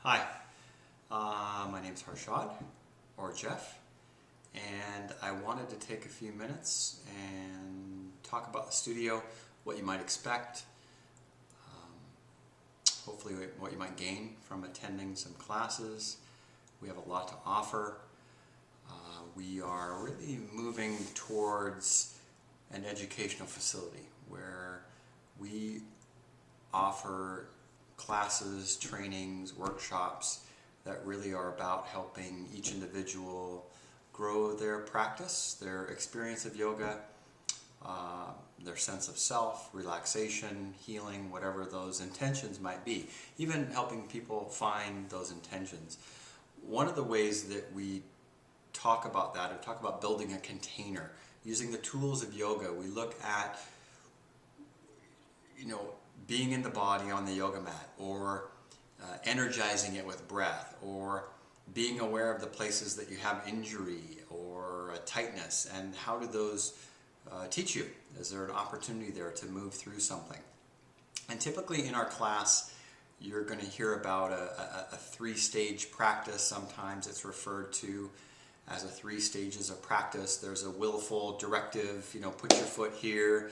Hi, my name's Harshad, or Jeff, and I wanted to take a few minutes and talk about the studio, what you might expect, hopefully what you might gain from attending some classes. We have a lot to offer. We are really moving towards an educational facility where we offer classes, trainings, workshops that really are about helping each individual grow their practice, their experience of yoga, their sense of self, relaxation, healing, whatever those intentions might be. Even helping people find those intentions. One of the ways that we talk about that, or talk about building a container, using the tools of yoga, we look at, being in the body on the yoga mat, or energizing it with breath, or being aware of the places that you have injury or tightness, and how do those teach you? Is there an opportunity there to move through something? And typically in our class, you're going to hear about a three-stage practice. Sometimes it's referred to as a 3 stages of practice. There's a willful directive, put your foot here,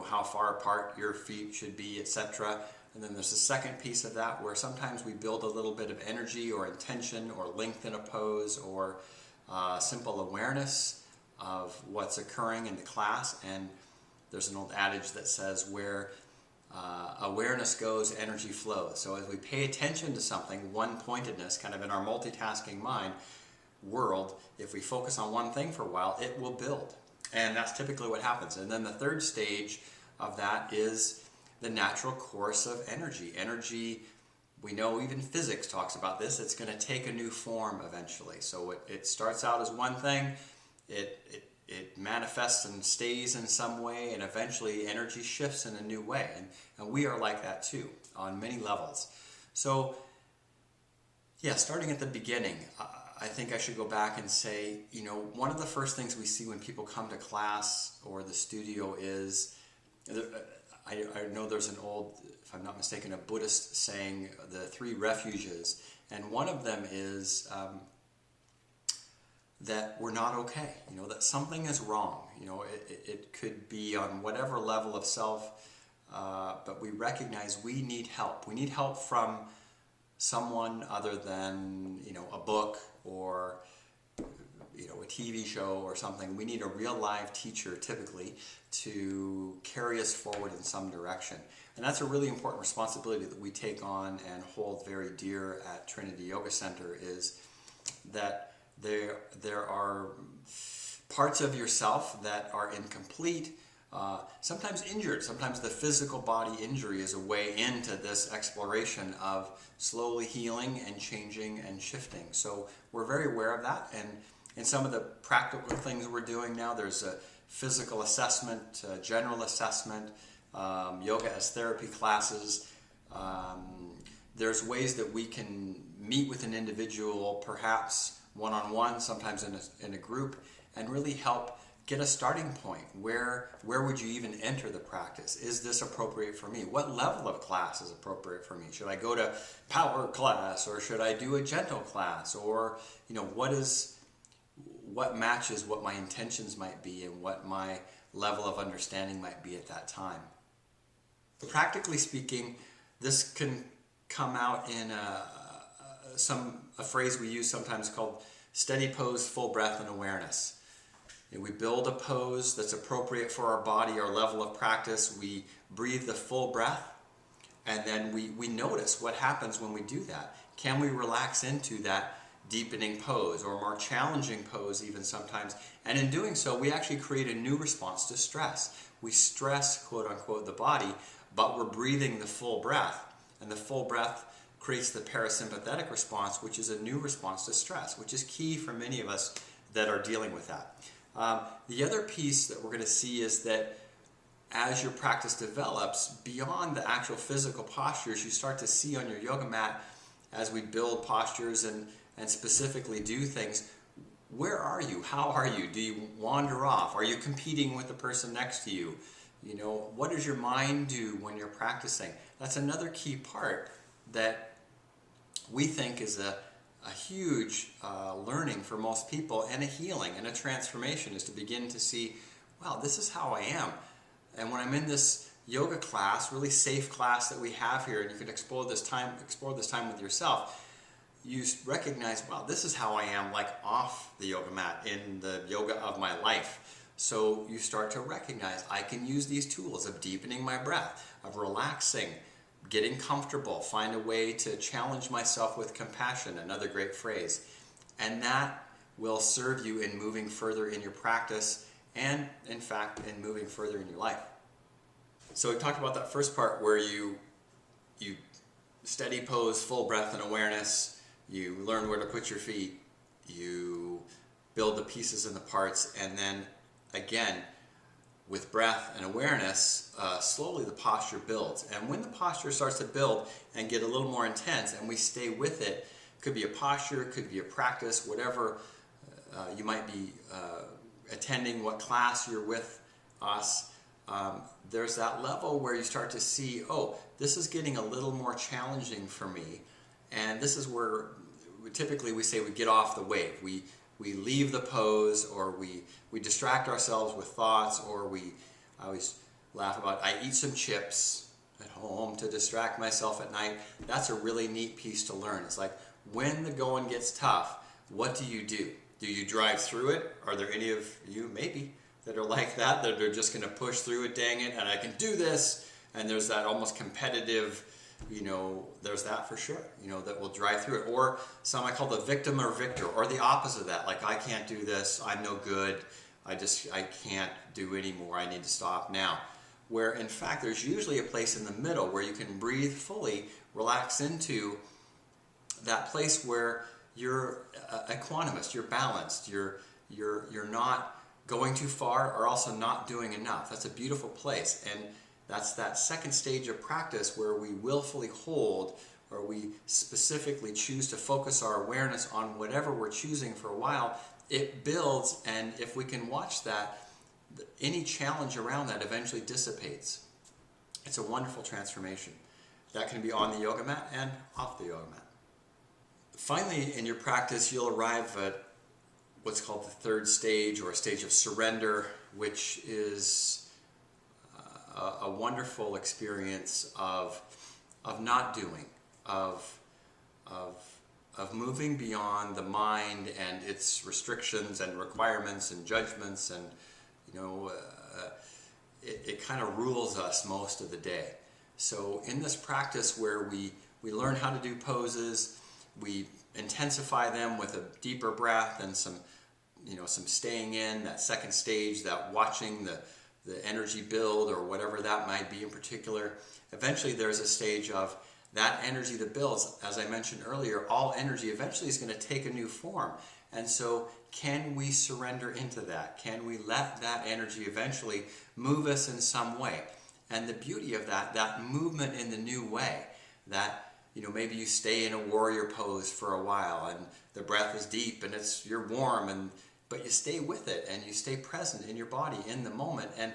how far apart your feet should be, etc. And then there's a second piece of that where sometimes we build a little bit of energy or intention or lengthen a pose or simple awareness of what's occurring in the class. And there's an old adage that says where awareness goes, energy flows. So as we pay attention to something, one-pointedness, kind of in our multitasking mind world, if we focus on one thing for a while, it will build. And that's typically what happens. And then the third stage of that is the natural course of energy. Energy, we know even physics talks about this, it's going to take a new form eventually. So it starts out as one thing, it manifests and stays in some way, and eventually energy shifts in a new way. And we are like that too, on many levels. So, yeah, starting at the beginning, I think I should go back and say, one of the first things we see when people come to class or the studio is, I know there's an old, if I'm not mistaken, a Buddhist saying, the 3 refuges, and one of them is that we're not okay, that something is wrong. It could be on whatever level of self, but we recognize we need help. We need help from someone other than, a book or, a TV show or something. We need a real live teacher typically to carry us forward in some direction. And that's a really important responsibility that we take on and hold very dear at Trinity Yoga Center, is that there are parts of yourself that are incomplete, sometimes injured. Sometimes the physical body injury is a way into this exploration of slowly healing and changing and shifting. So we're very aware of that, and in some of the practical things we're doing now, there's a physical assessment, general assessment, yoga as therapy classes. There's ways that we can meet with an individual, perhaps one-on-one, sometimes in a group, and really help get a starting point. Where would you even enter the practice? Is this appropriate for me? What level of class is appropriate for me? Should I go to power class, or should I do a gentle class? Or, what matches what my intentions might be and what my level of understanding might be at that time. Practically speaking, this can come out in a phrase we use sometimes called steady pose, full breath, and awareness. We build a pose that's appropriate for our body, our level of practice. We breathe the full breath, and then we notice what happens when we do that. Can we relax into that deepening pose, or more challenging pose even sometimes? And in doing so, we actually create a new response to stress. We stress, quote unquote, the body, but we're breathing the full breath. And the full breath creates the parasympathetic response, which is a new response to stress, which is key for many of us that are dealing with that. The other piece that we're going to see is that as your practice develops, beyond the actual physical postures, you start to see on your yoga mat, as we build postures and specifically do things, where are you? How are you? Do you wander off? Are you competing with the person next to you? What does your mind do when you're practicing? That's another key part that we think is a huge learning for most people, and a healing and a transformation, is to begin to see, wow, this is how I am. And when I'm in this yoga class, really safe class that we have here, and you can explore this time with yourself, you recognize, wow, this is how I am, like off the yoga mat, in the yoga of my life. So you start to recognize, I can use these tools of deepening my breath, of relaxing, getting comfortable, find a way to challenge myself with compassion, another great phrase. And that will serve you in moving further in your practice, and in fact, in moving further in your life. So we talked about that first part where you steady pose, full breath and awareness. You learn where to put your feet, you build the pieces and the parts, and then again, with breath and awareness, slowly the posture builds. And when the posture starts to build and get a little more intense, and we stay with it, could be a posture, could be a practice, whatever you might be attending, what class you're with us, there's that level where you start to see, oh, this is getting a little more challenging for me. And this is where typically we say we get off the wave. We leave the pose, or we distract ourselves with thoughts, or I always laugh about, I eat some chips at home to distract myself at night. That's a really neat piece to learn. It's like, when the going gets tough, what do you do? Do you drive through it? Are there any of you, maybe, that are like that they're just going to push through it, dang it, and I can do this? And there's that almost competitive, there's that for sure, that will drive through it. Or some I call the victim or victor, or the opposite of that, like, I can't do this, I'm no good, I can't do anymore, I need to stop now. Where in fact there's usually a place in the middle where you can breathe fully, relax into that place where you're equanimous, you're balanced, you're not going too far, or also not doing enough. That's a beautiful place. And that's that second stage of practice where we willfully hold, or we specifically choose to focus our awareness on whatever we're choosing for a while. It builds, and if we can watch that, any challenge around that eventually dissipates. It's a wonderful transformation. That can be on the yoga mat and off the yoga mat. Finally, in your practice, you'll arrive at what's called the third stage, or a stage of surrender, which is a wonderful experience of not doing, of moving beyond the mind and its restrictions and requirements and judgments, and it kind of rules us most of the day. So in this practice where we learn how to do poses, we intensify them with a deeper breath and some staying in, that second stage, that watching the energy build, or whatever that might be in particular. Eventually there's a stage of that energy that builds. As I mentioned earlier, all energy eventually is going to take a new form. And so can we surrender into that? Can we let that energy eventually move us in some way? And the beauty of that movement in the new way, that maybe you stay in a warrior pose for a while, and the breath is deep, and you're warm, but you stay with it, and you stay present in your body in the moment. And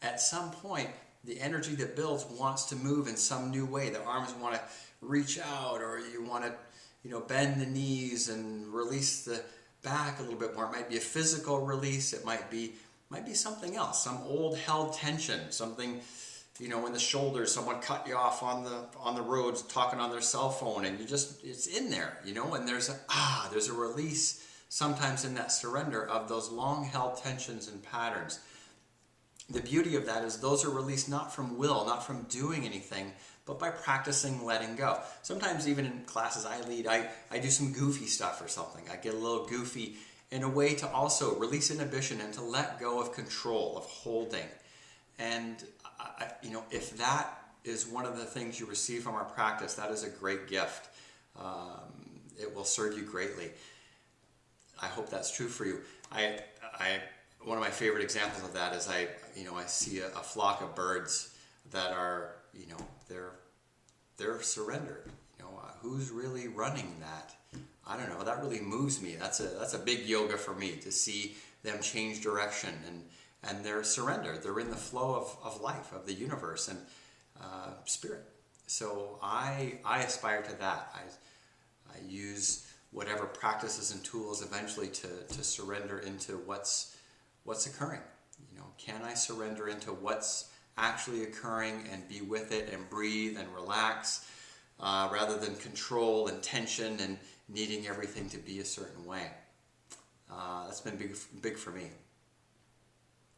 at some point, the energy that builds wants to move in some new way. The arms want to reach out, or you want to, bend the knees and release the back a little bit more. It might be a physical release. It might be something else, some old held tension, something, in the shoulders. Someone cut you off on the roads talking on their cell phone, and it's in there, and there's a release sometimes in that surrender of those long held tensions and patterns. The beauty of that is those are released not from will, not from doing anything, but by practicing letting go. Sometimes even in classes I lead, I do some goofy stuff or something. I get a little goofy in a way to also release inhibition and to let go of control, of holding. And if that is one of the things you receive from our practice, that is a great gift. It will serve you greatly. I hope that's true for you. One of my favorite examples of that is I see a flock of birds that are, they're surrendered. Who's really running that? I don't know. That really moves me. That's a big yoga for me, to see them change direction, and they're surrendered. They're in the flow of life, of the universe and spirit. So I aspire to that. I use whatever practices and tools eventually to surrender into what's occurring. You know, can I surrender into what's actually occurring and be with it and breathe and relax, rather than control and tension and needing everything to be a certain way. That's been big for me.